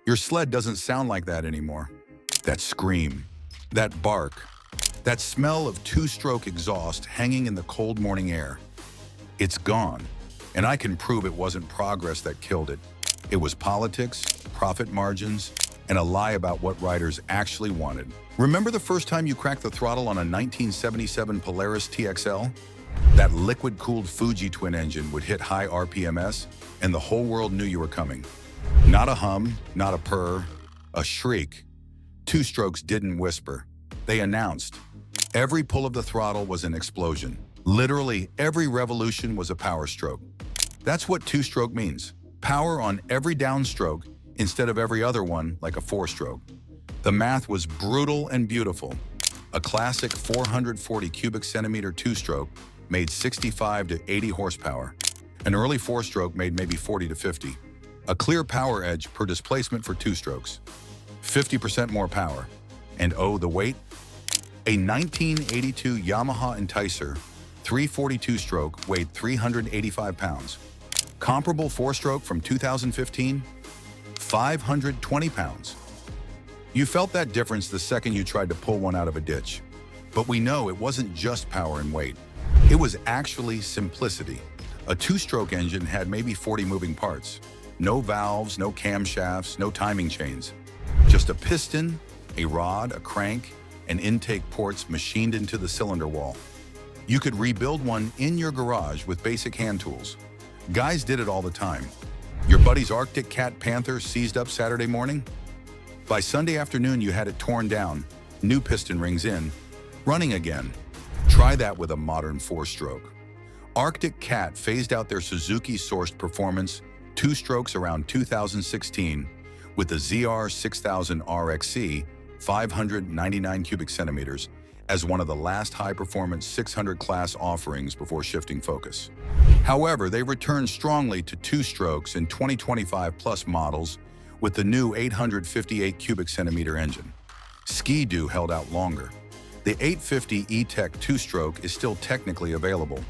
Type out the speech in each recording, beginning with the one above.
Your sled doesn't sound like that anymore. That scream, that bark, that smell of two-stroke exhaust hanging in the cold morning air. It's gone, and I can prove it wasn't progress that killed it. It was politics, profit margins, and a lie about what riders actually wanted. Remember the first time you cracked the throttle on a 1977 Polaris TXL? That liquid-cooled Fuji twin engine would hit high RPMs, and the whole world knew you were coming. Not a hum, not a purr, a shriek. Two strokes didn't whisper. They announced. Every pull of the throttle was an explosion. Literally, every revolution was a power stroke. That's what two-stroke means. Power on every downstroke instead of every other one like a four-stroke. The math was brutal and beautiful. A classic 440 cubic centimeter two-stroke made 65 to 80 horsepower. An early four-stroke made maybe 40 to 50. A clear power edge per displacement for two strokes. 50% more power. And oh, the weight? A 1982 Yamaha Enticer 342 stroke weighed 385 pounds. Comparable four-stroke from 2015? 520 pounds. You felt that difference the second you tried to pull one out of a ditch. But we know it wasn't just power and weight. It was actually simplicity. A two-stroke engine had maybe 40 moving parts. No valves, no camshafts, no timing chains. Just a piston, a rod, a crank, and intake ports machined into the cylinder wall. You could rebuild one in your garage with basic hand tools. Guys did it all the time. Your buddy's Arctic Cat Panther seized up Saturday morning? By Sunday afternoon, you had it torn down, new piston rings in, running again. Try that with a modern four-stroke. Arctic Cat phased out their Suzuki-sourced performance two strokes around 2016 with the ZR 6000 RXC 599 cubic centimeters as one of the last high-performance 600 class offerings before shifting focus. However, they returned strongly to two strokes in 2025 plus models with the new 858 cubic centimeter engine. Ski-Doo held out longer. The 850 E-Tech two-stroke is still technically available,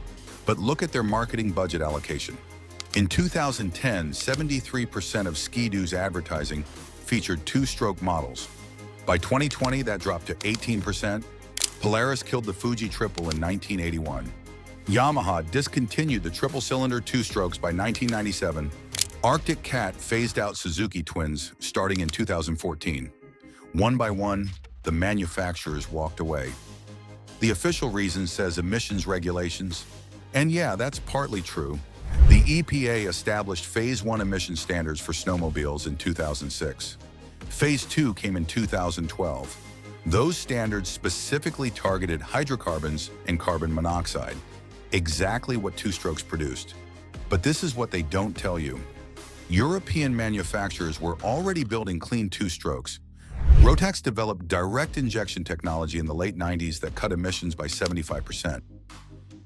but look at their marketing budget allocation. In 2010, 73% of Ski-Doo's advertising featured two-stroke models. By 2020, that dropped to 18%. Polaris killed the Fuji triple in 1981. Yamaha discontinued the triple-cylinder two-strokes by 1997. Arctic Cat phased out Suzuki twins starting in 2014. One by one, the manufacturers walked away. The official reason says emissions regulations. And yeah, that's partly true. The EPA established Phase 1 emission standards for snowmobiles in 2006. Phase 2 came in 2012. Those standards specifically targeted hydrocarbons and carbon monoxide, exactly what two strokes produced. But this is what they don't tell you. European manufacturers were already building clean two strokes. Rotax developed direct injection technology in the late 90s that cut emissions by 75%.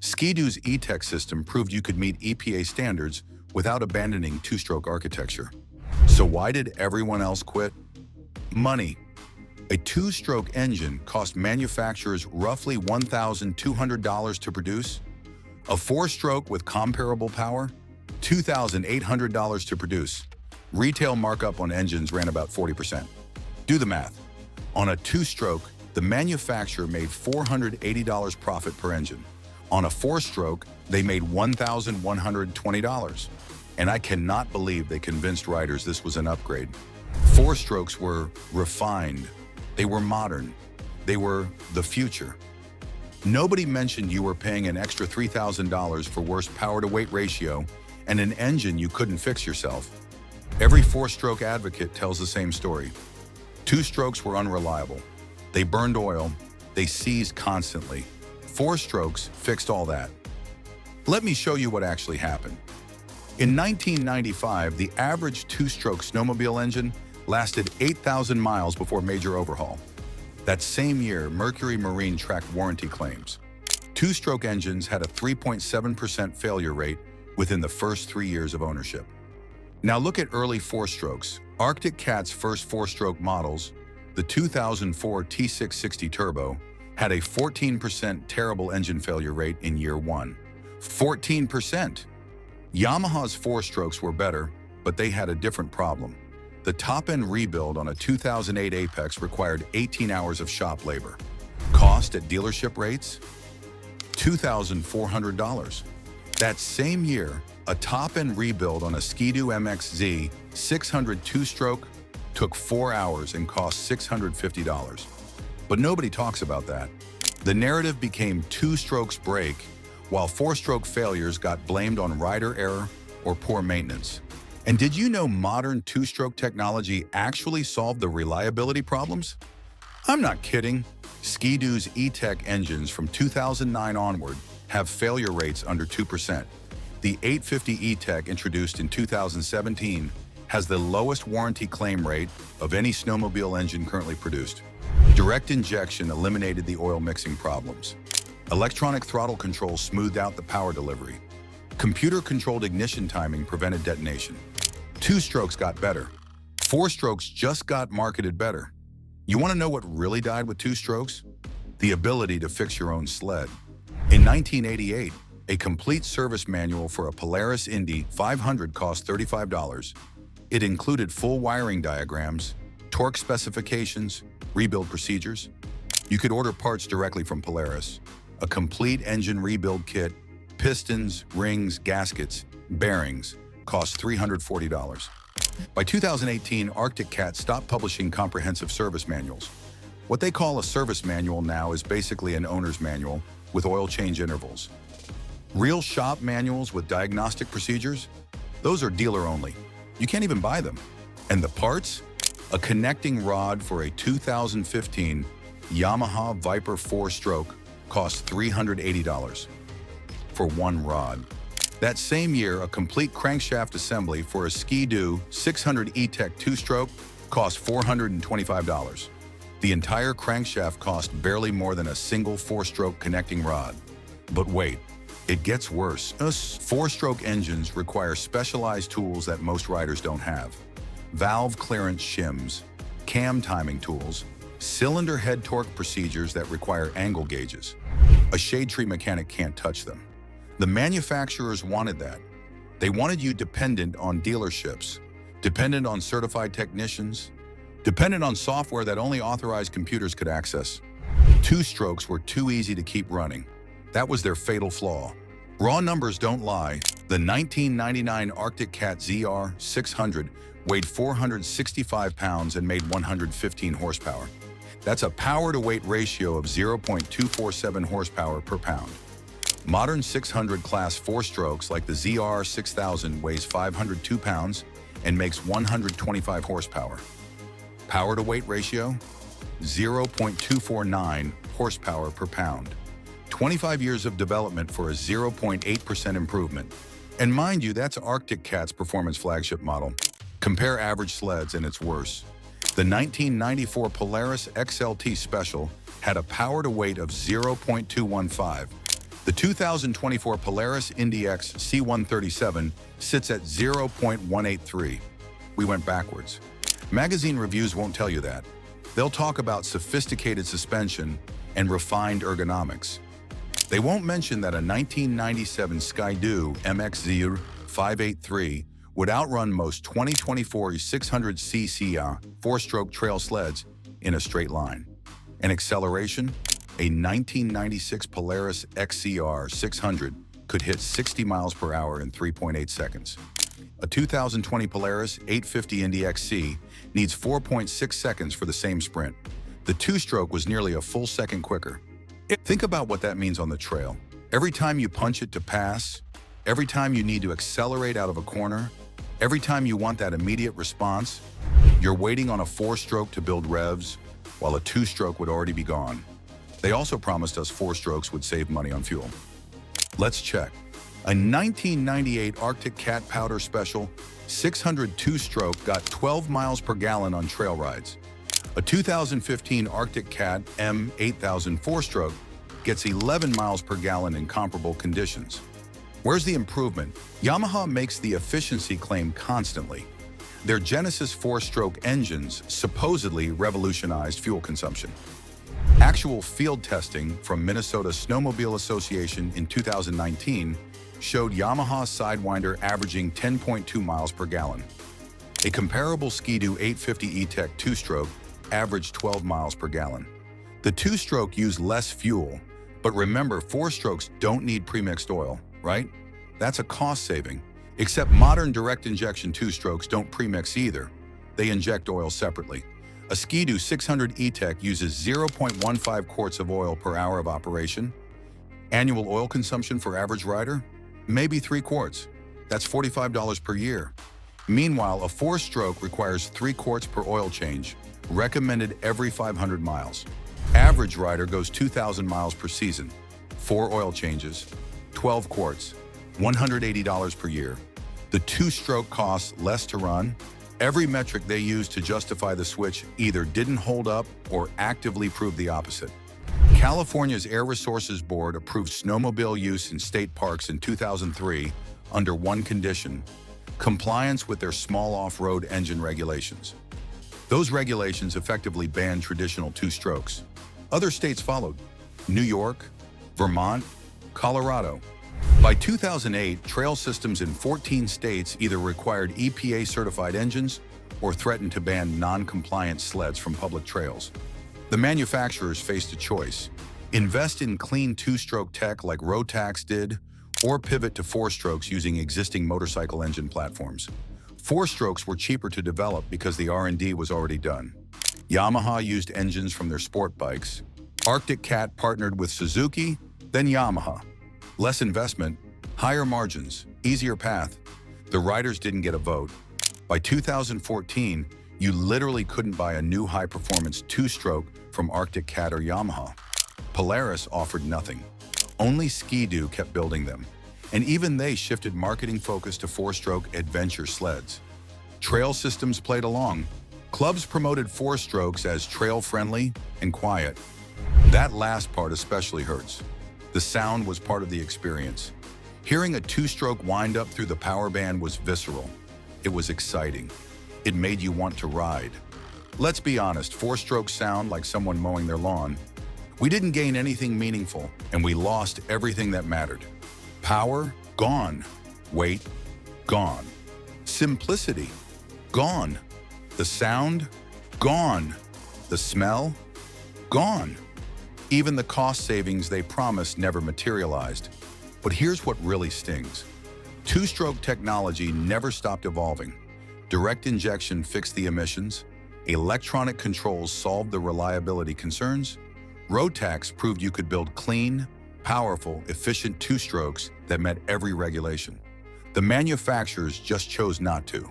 Ski-Doo's E-Tech system proved you could meet EPA standards without abandoning two-stroke architecture. So why did everyone else quit? Money. A two-stroke engine cost manufacturers roughly $1,200 to produce. A four-stroke with comparable power? $2,800 to produce. Retail markup on engines ran about 40%. Do the math. On a two-stroke, the manufacturer made $480 profit per engine. On a four-stroke, they made $1,120. And I cannot believe they convinced riders this was an upgrade. Four-strokes were refined. They were modern. They were the future. Nobody mentioned you were paying an extra $3,000 for worse power-to-weight ratio and an engine you couldn't fix yourself. Every four-stroke advocate tells the same story. Two strokes were unreliable. They burned oil. They seized constantly. Four strokes fixed all that. Let me show you what actually happened. In 1995, the average two-stroke snowmobile engine lasted 8,000 miles before major overhaul. That same year, Mercury Marine tracked warranty claims. Two-stroke engines had a 3.7% failure rate within the first 3 years of ownership. Now look at early four-strokes. Arctic Cat's first four-stroke models, the 2004 T660 Turbo, had a 14% terrible engine failure rate in year one. 14%! Yamaha's four-strokes were better, but they had a different problem. The top-end rebuild on a 2008 Apex required 18 hours of shop labor. Cost at dealership rates? $2,400. That same year, a top-end rebuild on a Ski-Doo MXZ 600 two-stroke took 4 hours and cost $650. But nobody talks about that. The narrative became two-strokes break, while four-stroke failures got blamed on rider error or poor maintenance. And did you know modern two-stroke technology actually solved the reliability problems? I'm not kidding. Ski-Doo's E-Tech engines from 2009 onward have failure rates under 2%. The 850 E-Tech, introduced in 2017, has the lowest warranty claim rate of any snowmobile engine currently produced. Direct injection eliminated the oil mixing problems. Electronic throttle control smoothed out the power delivery. Computer-controlled ignition timing prevented detonation. Two strokes got better. Four strokes just got marketed better. You want to know what really died with two strokes? The ability to fix your own sled. In 1988, a complete service manual for a Polaris Indy 500 cost $35. It included full wiring diagrams, torque specifications, rebuild procedures. You could order parts directly from Polaris. A complete engine rebuild kit, pistons, rings, gaskets, bearings, cost $340. By 2018, Arctic Cat stopped publishing comprehensive service manuals. What they call a service manual now is basically an owner's manual with oil change intervals. Real shop manuals with diagnostic procedures? Those are dealer only. You can't even buy them. And the parts? A connecting rod for a 2015 Yamaha Viper 4-stroke cost $380 for one rod. That same year, a complete crankshaft assembly for a Ski-Doo 600 E-Tech 2-stroke cost $425. The entire crankshaft cost barely more than a single 4-stroke connecting rod. But wait, it gets worse. 4-stroke engines require specialized tools that most riders don't have. Valve clearance shims, cam timing tools, cylinder head torque procedures that require angle gauges. A shade tree mechanic can't touch them. The manufacturers wanted that. They wanted you dependent on dealerships, dependent on certified technicians, dependent on software that only authorized computers could access. Two strokes were too easy to keep running. That was their fatal flaw. Raw numbers don't lie. The 1999 Arctic Cat ZR 600 weighed 465 pounds and made 115 horsepower. That's a power-to-weight ratio of 0.247 horsepower per pound. Modern 600 class 4-strokes like the ZR 6000 weighs 502 pounds and makes 125 horsepower. Power-to-weight ratio? 0.249 horsepower per pound. 25 years of development for a 0.8% improvement. And mind you, that's Arctic Cat's performance flagship model. Compare average sleds and it's worse. The 1994 Polaris XLT Special had a power-to-weight of 0.215. The 2024 Polaris Indy X C137 sits at 0.183. We went backwards. Magazine reviews won't tell you that. They'll talk about sophisticated suspension and refined ergonomics. They won't mention that a 1997 Ski-Doo MXZ 583 would outrun most 2024 600cc 4-stroke trail sleds in a straight line. And acceleration? A 1996 Polaris XCR 600 could hit 60 miles per hour in 3.8 seconds. A 2020 Polaris 850 Indy XC needs 4.6 seconds for the same sprint. The two-stroke was nearly a full second quicker. Think about what that means on the trail. Every time you punch it to pass, every time you need to accelerate out of a corner, every time you want that immediate response, you're waiting on a 4-stroke to build revs, while a 2-stroke would already be gone. They also promised us 4-strokes would save money on fuel. Let's check. A 1998 Arctic Cat Powder Special 600 2-stroke got 12 miles per gallon on trail rides. A 2015 Arctic Cat M8000 4-stroke gets 11 miles per gallon in comparable conditions. Where's the improvement? Yamaha makes the efficiency claim constantly. Their Genesis 4-stroke engines supposedly revolutionized fuel consumption. Actual field testing from Minnesota Snowmobile Association in 2019 showed Yamaha Sidewinder averaging 10.2 miles per gallon. A comparable Ski-Doo 850 E-Tech two-stroke averaged 12 miles per gallon. The two-stroke used less fuel, but remember, four-strokes don't need premixed oil, right? That's a cost saving. Except modern direct injection two-strokes don't premix either. They inject oil separately. A Ski-Doo 600 E-Tech uses 0.15 quarts of oil per hour of operation. Annual oil consumption for average rider? Maybe 3 quarts. That's $45 per year. Meanwhile, a four-stroke requires 3 quarts per oil change, recommended every 500 miles. Average rider goes 2,000 miles per season. 4 oil changes, 12 quarts, $180 per year. The two-stroke costs less to run. Every metric they used to justify the switch either didn't hold up or actively proved the opposite. California's Air Resources Board approved snowmobile use in state parks in 2003 under one condition: compliance with their small off-road engine regulations. Those regulations effectively banned traditional two-strokes. Other states followed: New York, Vermont, Colorado. By 2008, trail systems in 14 states either required EPA-certified engines or threatened to ban non-compliant sleds from public trails. The manufacturers faced a choice: invest in clean two-stroke tech like Rotax did, or pivot to four-strokes using existing motorcycle engine platforms. Four-strokes were cheaper to develop because the R&D was already done. Yamaha used engines from their sport bikes. Arctic Cat partnered with Suzuki, then Yamaha. Less investment, higher margins, easier path. The riders didn't get a vote. By 2014, you literally couldn't buy a new high-performance two-stroke from Arctic Cat or Yamaha. Polaris offered nothing. Only Ski-Doo kept building them. And even they shifted marketing focus to four-stroke adventure sleds. Trail systems played along. Clubs promoted four-strokes as trail-friendly and quiet. That last part especially hurts. The sound was part of the experience. Hearing a two-stroke wind-up through the power band was visceral. It was exciting. It made you want to ride. Let's be honest, four-strokes sound like someone mowing their lawn. We didn't gain anything meaningful, and we lost everything that mattered. Power? Gone. Weight? Gone. Simplicity? Gone. The sound? Gone. The smell? Gone. Even the cost savings they promised never materialized. But here's what really stings. Two-stroke technology never stopped evolving. Direct injection fixed the emissions. Electronic controls solved the reliability concerns. Rotax proved you could build clean, powerful, efficient two-strokes that met every regulation. The manufacturers just chose not to,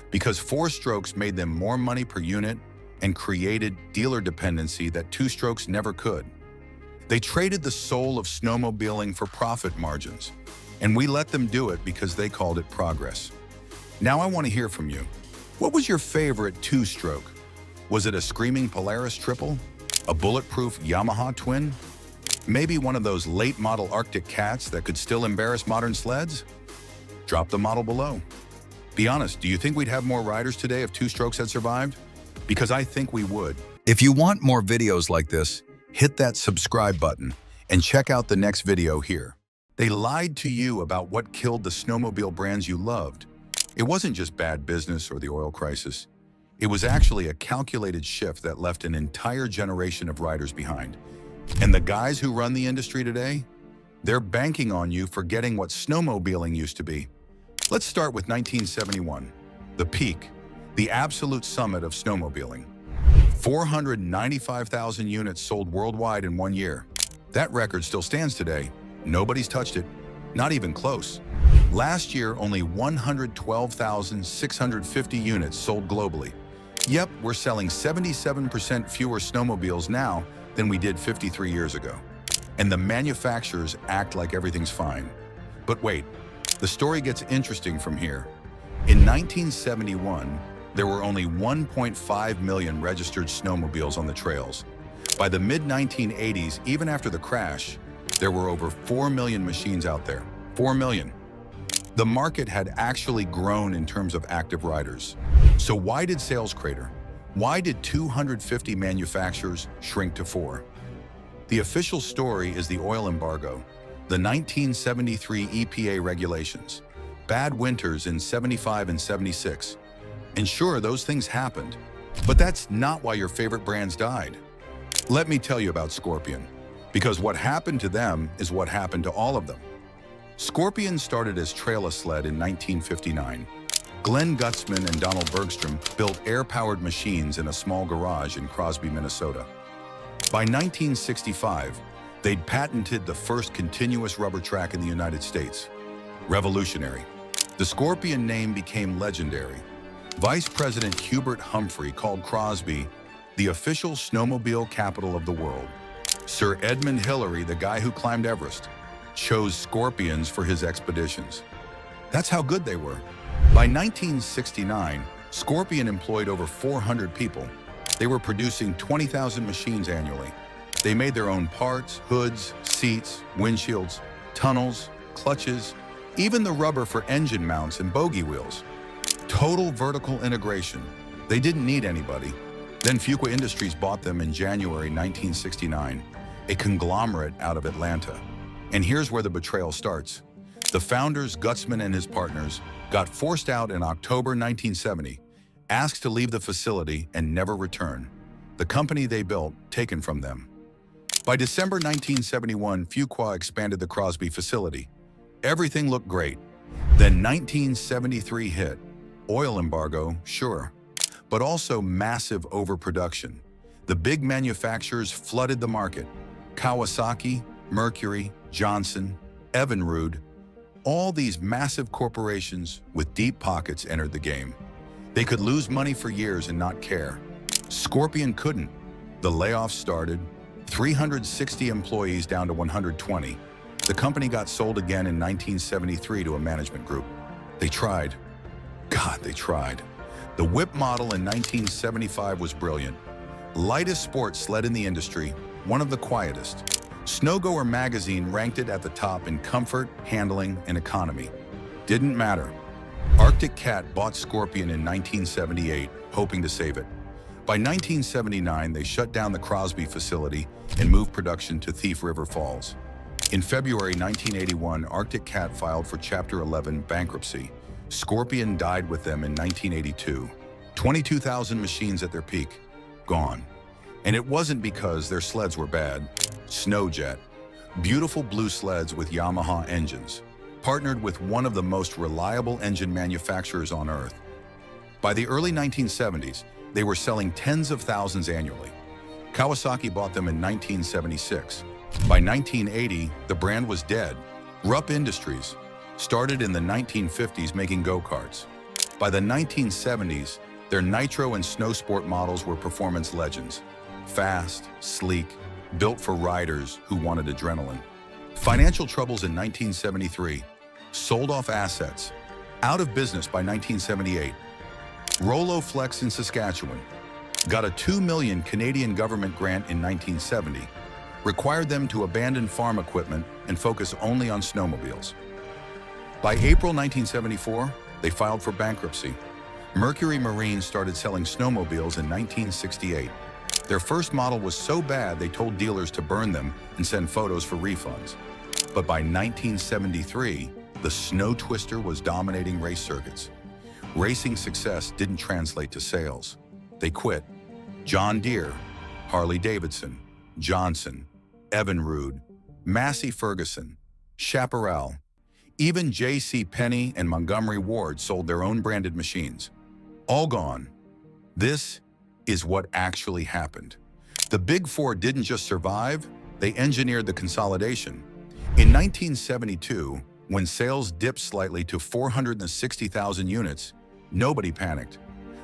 because four-strokes made them more money per unit and created dealer dependency that two-strokes never could. They traded the soul of snowmobiling for profit margins, and we let them do it because they called it progress. Now I want to hear from you. What was your favorite two-stroke? Was it a screaming Polaris triple? A bulletproof Yamaha twin? Maybe one of those late-model Arctic Cats that could still embarrass modern sleds? Drop the model below. Be honest, do you think we'd have more riders today if two-strokes had survived? Because I think we would. If you want more videos like this, hit that subscribe button and check out the next video here. They lied to you about what killed the snowmobile brands you loved. It wasn't just bad business or the oil crisis. It was actually a calculated shift that left an entire generation of riders behind. And the guys who run the industry today, they're banking on you forgetting what snowmobiling used to be. Let's start with 1971, the peak, the absolute summit of snowmobiling. 495,000 units sold worldwide in 1 year. That record still stands today. Nobody's touched it, not even close. Last year, only 112,650 units sold globally. Yep, we're selling 77% fewer snowmobiles now than we did 53 years ago. And the manufacturers act like everything's fine. But wait, the story gets interesting from here. In 1971, there were only 1.5 million registered snowmobiles on the trails. By the mid-1980s, even after the crash, there were over 4 million machines out there. 4 million. The market had actually grown in terms of active riders. So why did sales crater? Why did 250 manufacturers shrink to 4? The official story is the oil embargo, the 1973 EPA regulations, bad winters in 75 and 76, And sure, those things happened, but that's not why your favorite brands died. Let me tell you about Scorpion, because what happened to them is what happened to all of them. Scorpion started as trail a sled in 1959. Glenn Gutzman and Donald Bergstrom built air-powered machines in a small garage in Crosby, Minnesota. By 1965, they'd patented the first continuous rubber track in the United States. Revolutionary. The Scorpion name became legendary. Vice President Hubert Humphrey called Crosby the official snowmobile capital of the world. Sir Edmund Hillary, the guy who climbed Everest, chose Scorpions for his expeditions. That's how good they were. By 1969, Scorpion employed over 400 people. They were producing 20,000 machines annually. They made their own parts, hoods, seats, windshields, tunnels, clutches, even the rubber for engine mounts and bogie wheels. Total vertical integration. They didn't need anybody. Then Fuqua Industries bought them in January 1969, a conglomerate out of Atlanta. And here's where the betrayal starts. The founders, Gutzman and his partners, got forced out in October 1970, asked to leave the facility and never return. The company they built taken from them. By December 1971, Fuqua expanded the Crosby facility. Everything looked great. Then 1973 hit. Oil embargo, sure, but also massive overproduction. The big manufacturers flooded the market. Kawasaki, Mercury, Johnson, Evinrude, all these massive corporations with deep pockets entered the game. They could lose money for years and not care. Scorpion couldn't. The layoffs started, 360 employees down to 120. The company got sold again in 1973 to a management group. They tried. God, they tried. The whip model in 1975 was brilliant. Lightest sports sled in the industry, one of the quietest. Snowgoer magazine ranked it at the top in comfort, handling, and economy. Didn't matter. Arctic Cat bought Scorpion in 1978, hoping to save it. By 1979, they shut down the Crosby facility and moved production to Thief River Falls. In February 1981, Arctic Cat filed for Chapter 11 bankruptcy. Scorpion died with them in 1982. 22,000 machines at their peak, gone. And it wasn't because their sleds were bad. Snowjet, beautiful blue sleds with Yamaha engines, partnered with one of the most reliable engine manufacturers on Earth. By the early 1970s, they were selling tens of thousands annually. Kawasaki bought them in 1976. By 1980, the brand was dead. Rupp Industries started in the 1950s making go-karts. By the 1970s, their nitro and snow sport models were performance legends. Fast, sleek, built for riders who wanted adrenaline. Financial troubles in 1973, sold off assets, out of business by 1978. Rollo Flex in Saskatchewan got a $2 million Canadian government grant in 1970, required them to abandon farm equipment and focus only on snowmobiles. By April 1974, they filed for bankruptcy. Mercury Marine started selling snowmobiles in 1968. Their first model was so bad they told dealers to burn them and send photos for refunds. But by 1973, the Snow Twister was dominating race circuits. Racing success didn't translate to sales. They quit. John Deere, Harley-Davidson, Johnson, Evinrude, Massey Ferguson, Chaparral, even J.C. Penney and Montgomery Ward sold their own branded machines. All gone. This is what actually happened. The Big Four didn't just survive, they engineered the consolidation. In 1972, when sales dipped slightly to 460,000 units, nobody panicked.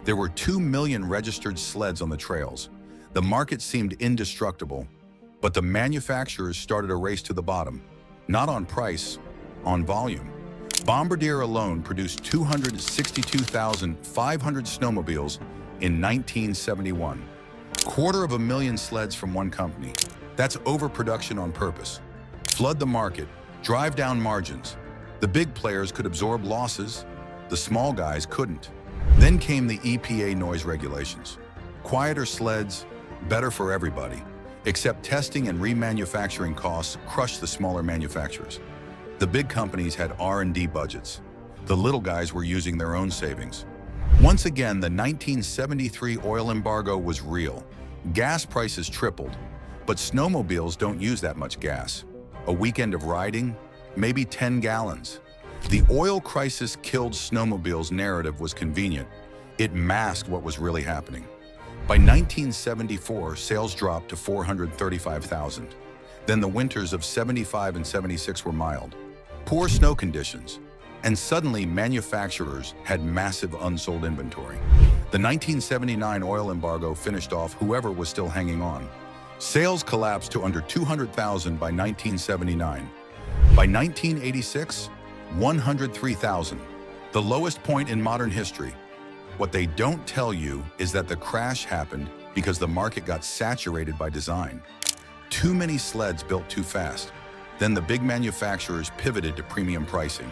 There were 2 million registered sleds on the trails. The market seemed indestructible, but the manufacturers started a race to the bottom, not on price, on volume. Bombardier alone produced 262,500 snowmobiles in 1971. 250,000 sleds from one company. That's overproduction on purpose. Flood the market, drive down margins. The big players could absorb losses, the small guys couldn't. Then came the EPA noise regulations. Quieter sleds, better for everybody, except testing and remanufacturing costs crushed the smaller manufacturers. The big companies had R&D budgets. The little guys were using their own savings. Once again, the 1973 oil embargo was real. Gas prices tripled, but snowmobiles don't use that much gas. A weekend of riding, maybe 10 gallons. The oil crisis killed snowmobiles narrative was convenient. It masked what was really happening. By 1974, sales dropped to 435,000. Then the winters of 75 and 76 were mild. Poor snow conditions, and suddenly manufacturers had massive unsold inventory. The 1979 oil embargo finished off whoever was still hanging on. Sales collapsed to under 200,000 by 1979. By 1986, 103,000, the lowest point in modern history. What they don't tell you is that the crash happened because the market got saturated by design. Too many sleds built too fast. Then the big manufacturers pivoted to premium pricing.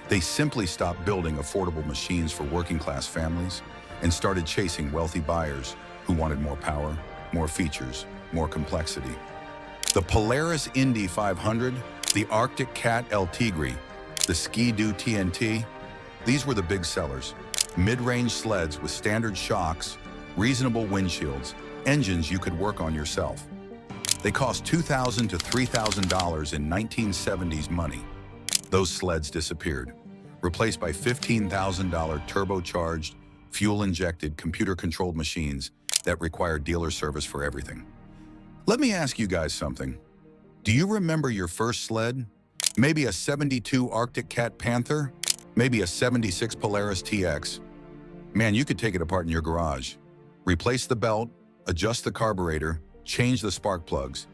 They simply stopped building affordable machines for working-class families and started chasing wealthy buyers who wanted more power, more features, more complexity. The Polaris Indy 500, the Arctic Cat El Tigre, the Ski-Doo TNT, these were the big sellers. Mid-range sleds with standard shocks, reasonable windshields, engines you could work on yourself. They cost $2,000 to $3,000 in 1970s money. Those sleds disappeared, replaced by $15,000 turbocharged, fuel-injected, computer-controlled machines that required dealer service for everything. Let me ask you guys something. Do you remember your first sled? Maybe a 72 Arctic Cat Panther? Maybe a 76 Polaris TX? Man, you could take it apart in your garage. Replace the belt, adjust the carburetor, change the spark plugs.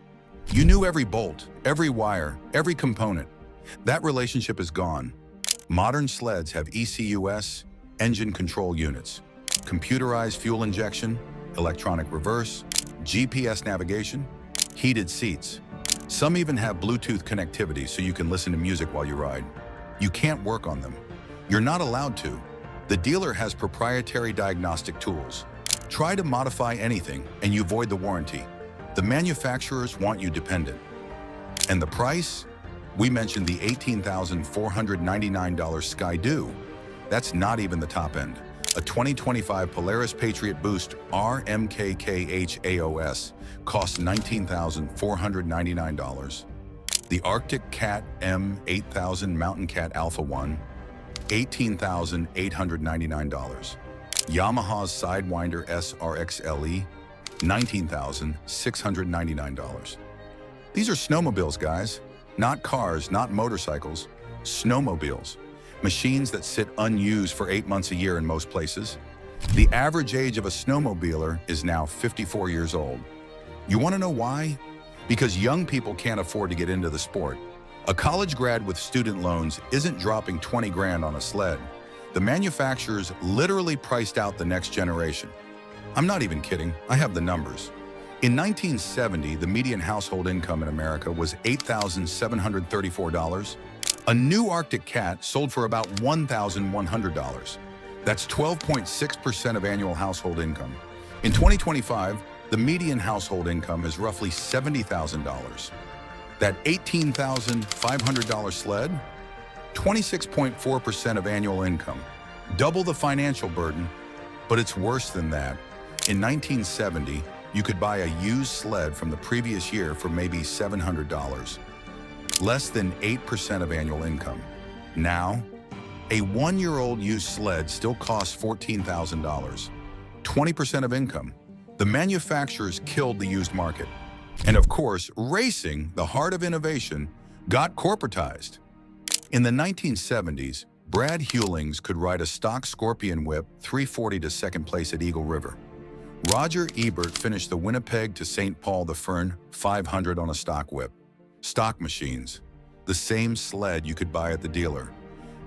You knew every bolt, every wire, every component. That relationship is gone. Modern sleds have ECUS, engine control units, computerized fuel injection, electronic reverse, GPS navigation, heated seats. Some even have Bluetooth connectivity so you can listen to music while you ride. You can't work on them. You're not allowed to. The dealer has proprietary diagnostic tools. Try to modify anything and you void the warranty. The manufacturers want you dependent. And the price? We mentioned the $18,499 Ski-Doo. That's not even the top end. A 2025 Polaris Patriot Boost RMKKHAOS costs $19,499. The Arctic Cat M8000 Mountain Cat Alpha 1, $18,899. Yamaha's Sidewinder SRX-LE, $19,699. These are snowmobiles, guys. Not cars, not motorcycles, snowmobiles. Machines that sit unused for 8 months a year in most places. The average age of a snowmobiler is now 54 years old. You want to know why? Because young people can't afford to get into the sport. A college grad with student loans isn't dropping 20 grand on a sled. The manufacturers literally priced out the next generation. I'm not even kidding, I have the numbers. In 1970, the median household income in America was $8,734. A new Arctic Cat sold for about $1,100. That's 12.6% of annual household income. In 2025, the median household income is roughly $70,000. That $18,500 sled, 26.4% of annual income. Double the financial burden, but it's worse than that. In 1970, you could buy a used sled from the previous year for maybe $700. Less than 8% of annual income. Now, a 1-year-old used sled still costs $14,000. 20% of income. The manufacturers killed the used market. And of course, racing, the heart of innovation, got corporatized. In the 1970s, Brad Hewlings could ride a stock Scorpion whip 340 to second place at Eagle River. Roger Ebert finished the Winnipeg to St. Paul the Fern 500 on a stock whip. Stock machines, the same sled you could buy at the dealer.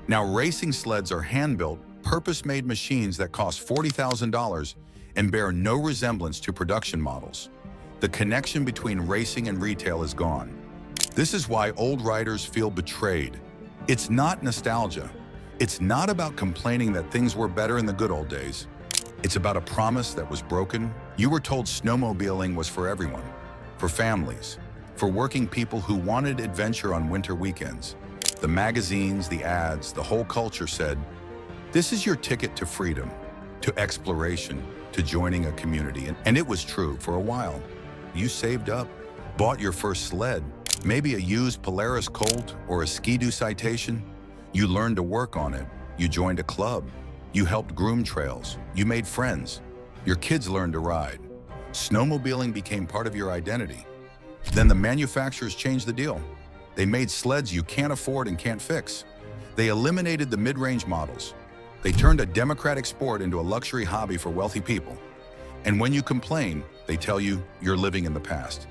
Now racing sleds are hand-built, purpose-made machines that cost $40,000 and bear no resemblance to production models. The connection between racing and retail is gone. This is why old riders feel betrayed. It's not nostalgia. It's not about complaining that things were better in the good old days. It's about a promise that was broken. You were told snowmobiling was for everyone, for families, for working people who wanted adventure on winter weekends. The magazines, the ads, the whole culture said, "This is your ticket to freedom." to exploration, to joining a community. And it was true for a while. You saved up, bought your first sled, maybe a used Polaris Colt or a Ski-Doo Citation. You learned to work on it. You joined a club. You helped groom trails. You made friends. Your kids learned to ride. Snowmobiling became part of your identity. Then the manufacturers changed the deal. They made sleds you can't afford and can't fix. They eliminated the mid-range models. They turned a democratic sport into a luxury hobby for wealthy people. And when you complain, they tell you you're living in the past.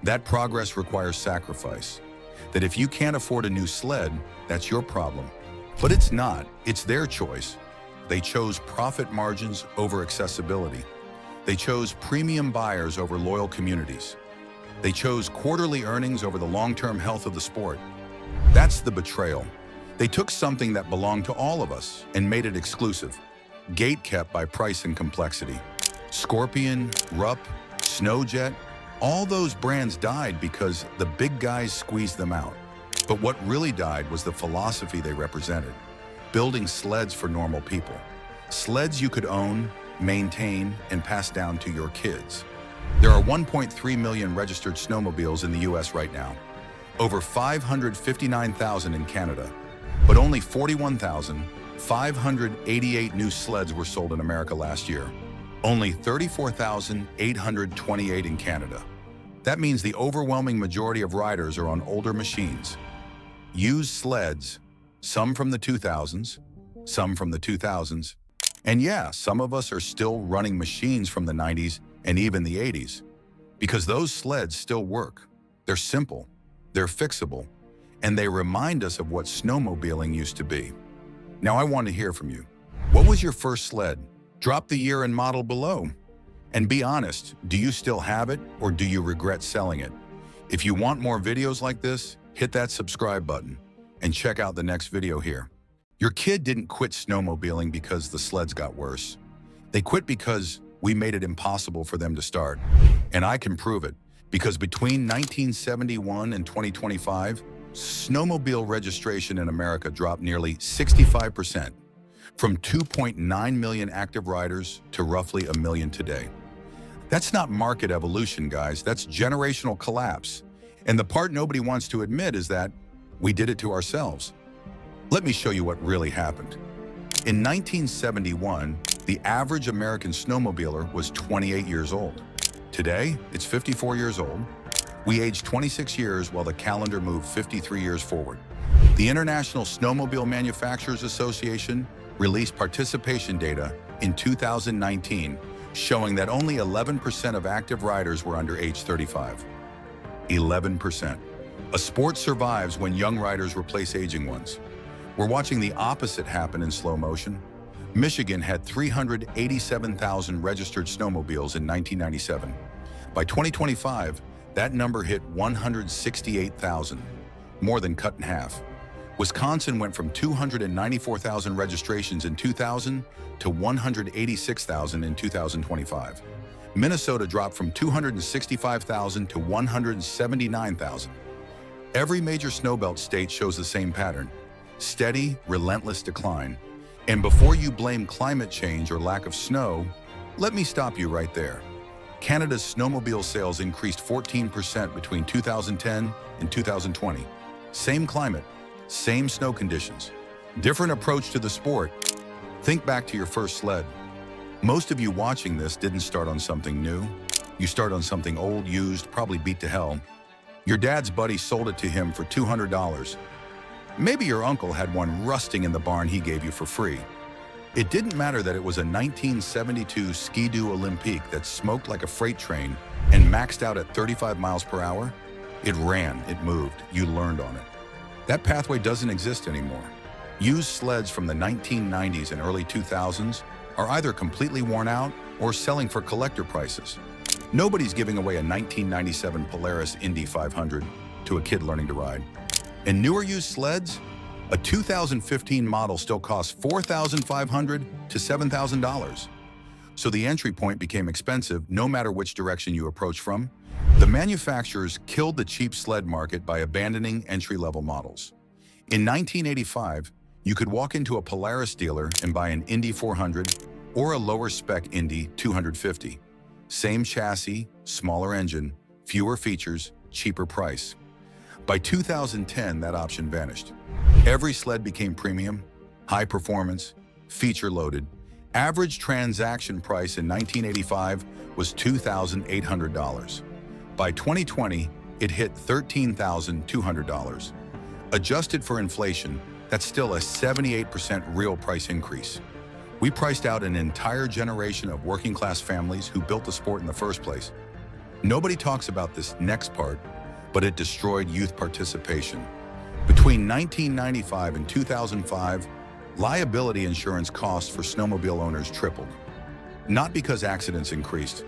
That progress requires sacrifice. That if you can't afford a new sled, that's your problem. But it's not. It's their choice. They chose profit margins over accessibility. They chose premium buyers over loyal communities. They chose quarterly earnings over the long-term health of the sport. That's the betrayal. They took something that belonged to all of us and made it exclusive, gate-kept by price and complexity. Scorpion, Rupp, Snowjet, all those brands died because the big guys squeezed them out. But what really died was the philosophy they represented, building sleds for normal people. Sleds you could own, maintain, and pass down to your kids. There are 1.3 million registered snowmobiles in the US right now, over 559,000 in Canada, but only 41,588 new sleds were sold in America last year. Only 34,828 in Canada. That means the overwhelming majority of riders are on older machines. Used sleds, some from the 2000s, some from the 2000s, and yeah, some of us are still running machines from the 90s and even the 80s, because those sleds still work. They're simple, they're fixable, and they remind us of what snowmobiling used to be. Now I want to hear from you. What was your first sled? Drop the year and model below. And be honest, do you still have it or do you regret selling it? If you want more videos like this, hit that subscribe button and check out the next video here. Your kid didn't quit snowmobiling because the sleds got worse. They quit because we made it impossible for them to start. And I can prove it, because between 1971 and 2025, snowmobile registration in America dropped nearly 65%, from 2.9 million active riders to roughly 1 million today. That's not market evolution, guys, that's generational collapse. And the part nobody wants to admit is that we did it to ourselves. Let me show you what really happened. In 1971, the average American snowmobiler was 28 years old. Today, it's 54 years old. We aged 26 years while the calendar moved 53 years forward. The International Snowmobile Manufacturers Association released participation data in 2019, showing that only 11% of active riders were under age 35. 11%. A sport survives when young riders replace aging ones. We're watching the opposite happen in slow motion. Michigan had 387,000 registered snowmobiles in 1997. By 2025, that number hit 168,000, more than cut in half. Wisconsin went from 294,000 registrations in 2000 to 186,000 in 2025. Minnesota dropped from 265,000 to 179,000. Every major snowbelt state shows the same pattern: steady, relentless decline. And before you blame climate change or lack of snow, let me stop you right there. Canada's snowmobile sales increased 14% between 2010 and 2020. Same climate, same snow conditions, different approach to the sport. Think back to your first sled. Most of you watching this didn't start on something new. You start on something old, used, probably beat to hell. Your dad's buddy sold it to him for $200. Maybe your uncle had one rusting in the barn he gave you for free. It didn't matter that it was a 1972 Ski-Doo Olympique that smoked like a freight train and maxed out at 35 miles per hour. It ran, it moved, you learned on it. That pathway doesn't exist anymore. Used sleds from the 1990s and early 2000s are either completely worn out or selling for collector prices. Nobody's giving away a 1997 Polaris Indy 500 to a kid learning to ride. And newer used sleds, a 2015 model still costs $4,500 to $7,000. So the entry point became expensive no matter which direction you approach from. The manufacturers killed the cheap sled market by abandoning entry-level models. In 1985, you could walk into a Polaris dealer and buy an Indy 400, or a lower-spec Indy 250. Same chassis, smaller engine, fewer features, cheaper price. By 2010, that option vanished. Every sled became premium, high performance, feature-loaded. Average transaction price in 1985 was $2,800. By 2020, it hit $13,200. Adjusted for inflation, that's still a 78% real price increase. We priced out an entire generation of working-class families who built the sport in the first place. Nobody talks about this next part, but it destroyed youth participation. Between 1995 and 2005, liability insurance costs for snowmobile owners tripled. Not because accidents increased,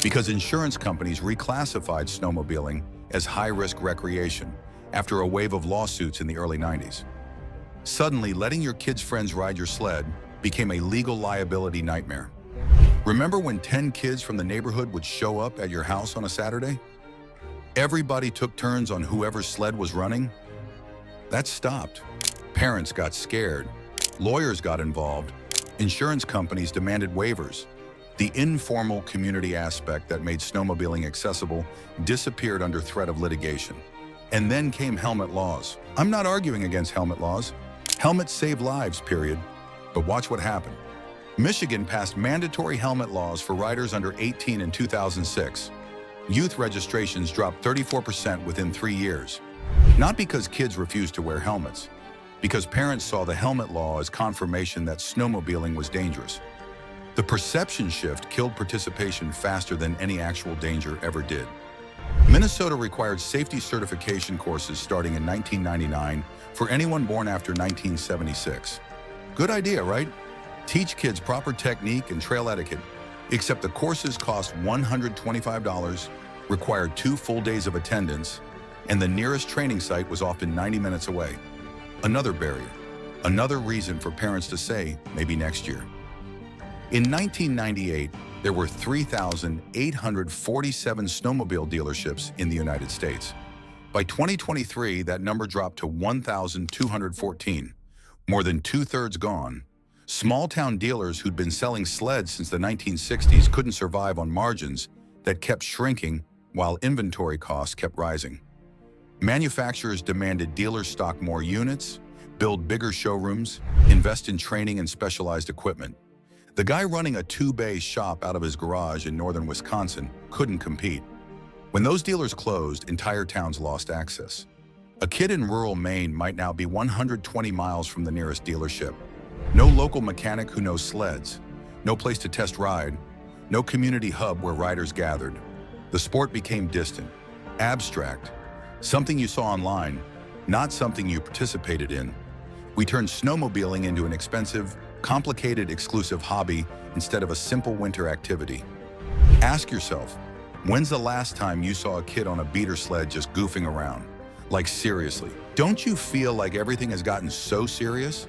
because insurance companies reclassified snowmobiling as high-risk recreation after a wave of lawsuits in the early 90s. Suddenly, letting your kids' friends ride your sled became a legal liability nightmare. Remember when 10 kids from the neighborhood would show up at your house on a Saturday? Everybody took turns on whoever's sled was running? That stopped. Parents got scared. Lawyers got involved. Insurance companies demanded waivers. The informal community aspect that made snowmobiling accessible disappeared under threat of litigation. And then came helmet laws. I'm not arguing against helmet laws. Helmets save lives, period. But watch what happened. Michigan passed mandatory helmet laws for riders under 18 in 2006. Youth registrations dropped 34% within 3 years. Not because kids refused to wear helmets, because parents saw the helmet law as confirmation that snowmobiling was dangerous. The perception shift killed participation faster than any actual danger ever did. Minnesota required safety certification courses starting in 1999 for anyone born after 1976. Good idea, right? Teach kids proper technique and trail etiquette, except the courses cost $125, required 2 full days of attendance, and the nearest training site was often 90 minutes away. Another barrier, another reason for parents to say, maybe next year. In 1998, there were 3,847 snowmobile dealerships in the United States. By 2023, that number dropped to 1,214, more than 2/3 gone. Small-town dealers who'd been selling sleds since the 1960s couldn't survive on margins that kept shrinking while inventory costs kept rising. Manufacturers demanded dealers stock more units, build bigger showrooms, invest in training and specialized equipment. The guy running a 2-bay shop out of his garage in northern Wisconsin couldn't compete. When those dealers closed, entire towns lost access. A kid in rural Maine might now be 120 miles from the nearest dealership. No local mechanic who knows sleds, no place to test ride, no community hub where riders gathered. The sport became distant, abstract, something you saw online, not something you participated in. We turned snowmobiling into an expensive, complicated, exclusive hobby instead of a simple winter activity. Ask yourself, when's the last time you saw a kid on a beater sled just goofing around? Like seriously, don't you feel like everything has gotten so serious?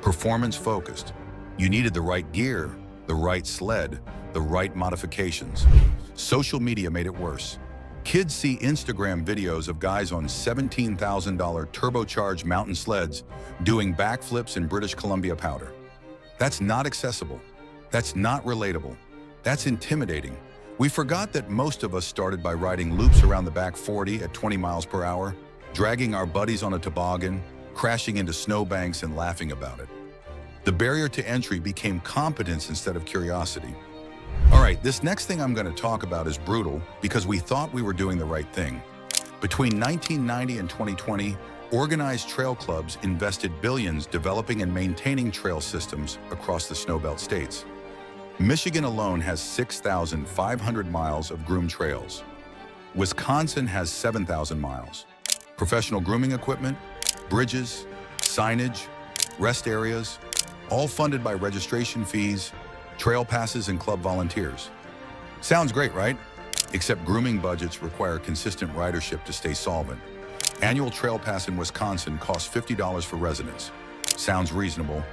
Performance-focused. You needed the right gear, the right sled, the right modifications. Social media made it worse. Kids see Instagram videos of guys on $17,000 turbocharged mountain sleds doing backflips in British Columbia powder. That's not accessible. That's not relatable. That's intimidating. We forgot that most of us started by riding loops around the back 40 at 20 miles per hour, dragging our buddies on a toboggan, crashing into snowbanks and laughing about it. The barrier to entry became competence instead of curiosity. All right, this next thing I'm going to talk about is brutal because we thought we were doing the right thing. Between 1990 and 2020, organized trail clubs invested billions developing and maintaining trail systems across the snowbelt states. Michigan alone has 6,500 miles of groomed trails. Wisconsin has 7,000 miles. Professional grooming equipment, bridges, signage, rest areas, all funded by registration fees, trail passes, and club volunteers. Sounds great, right? Except grooming budgets require consistent ridership to stay solvent. Annual trail pass in Wisconsin costs $50 for residents. Sounds reasonable,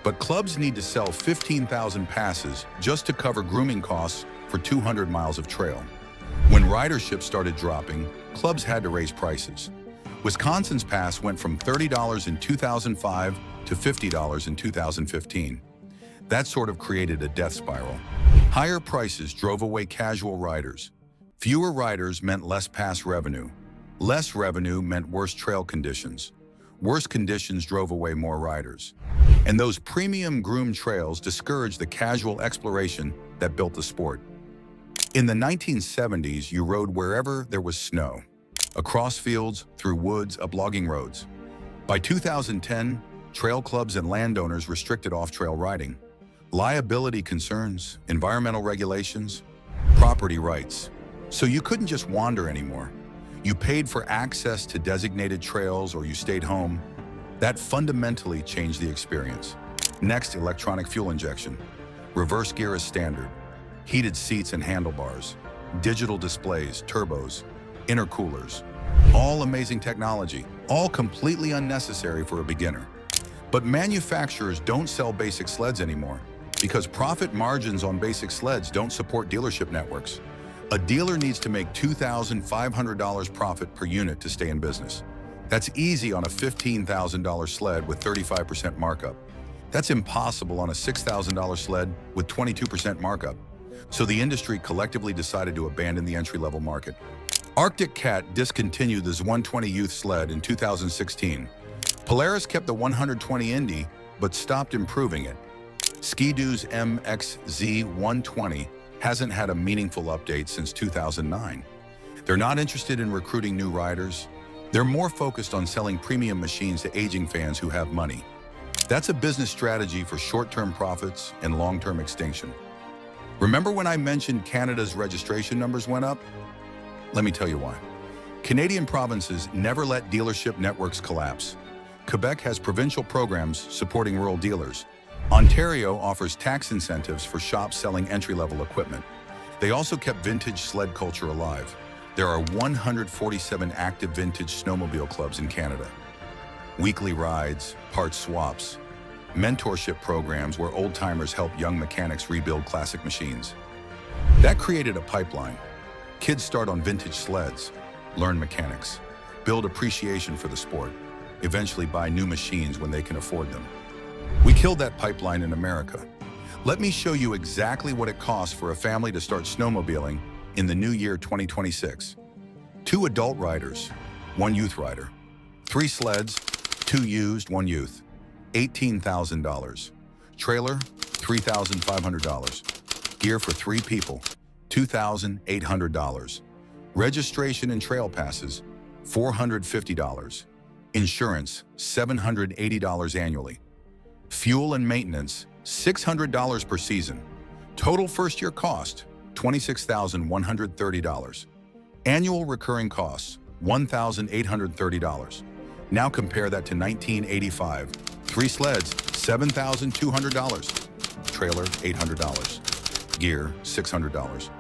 but clubs need to sell 15,000 passes just to cover grooming costs for 200 miles of trail. When ridership started dropping, clubs had to raise prices. Wisconsin's pass went from $30 in 2005 to $50 in 2015. That sort of created a death spiral. Higher prices drove away casual riders. Fewer riders meant less pass revenue. Less revenue meant worse trail conditions. Worse conditions drove away more riders. And those premium groomed trails discouraged the casual exploration that built the sport. In the 1970s, you rode wherever there was snow. Across fields, through woods, up logging roads. By 2010, trail clubs and landowners restricted off-trail riding. Liability concerns, environmental regulations, property rights. So you couldn't just wander anymore. You paid for access to designated trails or you stayed home. That fundamentally changed the experience. Next, electronic fuel injection. Reverse gear is standard. Heated seats and handlebars. Digital displays, turbos, intercoolers. All amazing technology, all completely unnecessary for a beginner. But manufacturers don't sell basic sleds anymore because profit margins on basic sleds don't support dealership networks. A dealer needs to make $2,500 profit per unit to stay in business. That's easy on a $15,000 sled with 35% markup. That's impossible on a $6,000 sled with 22% markup. So the industry collectively decided to abandon the entry-level market. Arctic Cat discontinued the Z120 Youth sled in 2016. Polaris kept the 120 Indy, but stopped improving it. Ski-Doo's MXZ120 hasn't had a meaningful update since 2009. They're not interested in recruiting new riders. They're more focused on selling premium machines to aging fans who have money. That's a business strategy for short-term profits and long-term extinction. Remember when I mentioned Canada's registration numbers went up? Let me tell you why. Canadian provinces never let dealership networks collapse. Quebec has provincial programs supporting rural dealers. Ontario offers tax incentives for shops selling entry-level equipment. They also kept vintage sled culture alive. There are 147 active vintage snowmobile clubs in Canada. Weekly rides, parts swaps, mentorship programs where old-timers help young mechanics rebuild classic machines. That created a pipeline. Kids start on vintage sleds, learn mechanics, build appreciation for the sport, eventually buy new machines when they can afford them. We killed that pipeline in America. Let me show you exactly what it costs for a family to start snowmobiling in the new year 2026. 2 adult riders, 1 youth rider. 3 sleds, 2 used, 1 youth. $18,000. Trailer, $3,500. Gear for 3 people, $2,800. Registration and trail passes, $450. Insurance, $780 annually. Fuel and maintenance, $600 per season. Total first-year cost, $26,130. Annual recurring costs, $1,830. Now compare that to 1985. 3 sleds, $7,200. Trailer, $800. Gear, $600.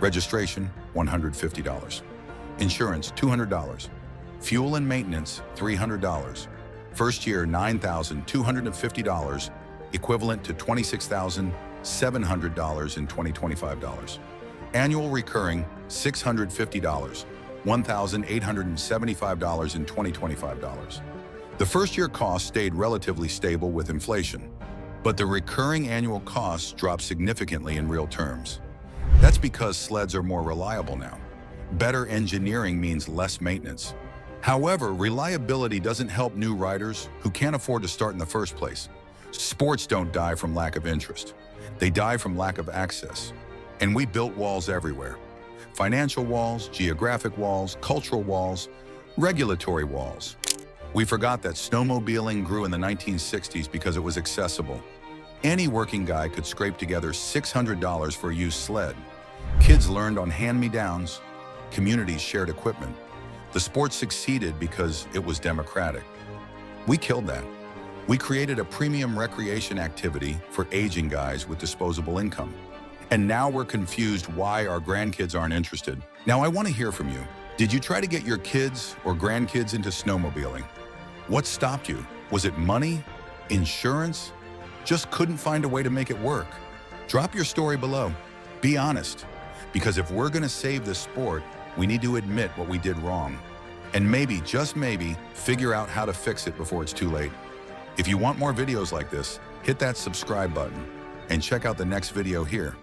Registration, $150. Insurance, $200. Fuel and maintenance, $300. First year, $9,250, equivalent to $26,700 in 2025 dollars. Annual recurring, $650, $1,875 in 2025 dollars. The first year cost stayed relatively stable with inflation, but the recurring annual costs dropped significantly in real terms. That's because sleds are more reliable now. Better engineering means less maintenance. However, reliability doesn't help new riders who can't afford to start in the first place. Sports don't die from lack of interest. They die from lack of access. And we built walls everywhere. Financial walls, geographic walls, cultural walls, regulatory walls. We forgot that snowmobiling grew in the 1960s because it was accessible. Any working guy could scrape together $600 for a used sled. Kids learned on hand-me-downs. Communities shared equipment. The sport succeeded because it was democratic. We killed that. We created a premium recreation activity for aging guys with disposable income. And now we're confused why our grandkids aren't interested. Now I want to hear from you. Did you try to get your kids or grandkids into snowmobiling? What stopped you? Was it money? Insurance? Just couldn't find a way to make it work? Drop your story below. Be honest. Because if we're going to save this sport, we need to admit what we did wrong. And maybe, just maybe, figure out how to fix it before it's too late. If you want more videos like this, hit that subscribe button. and check out the next video here.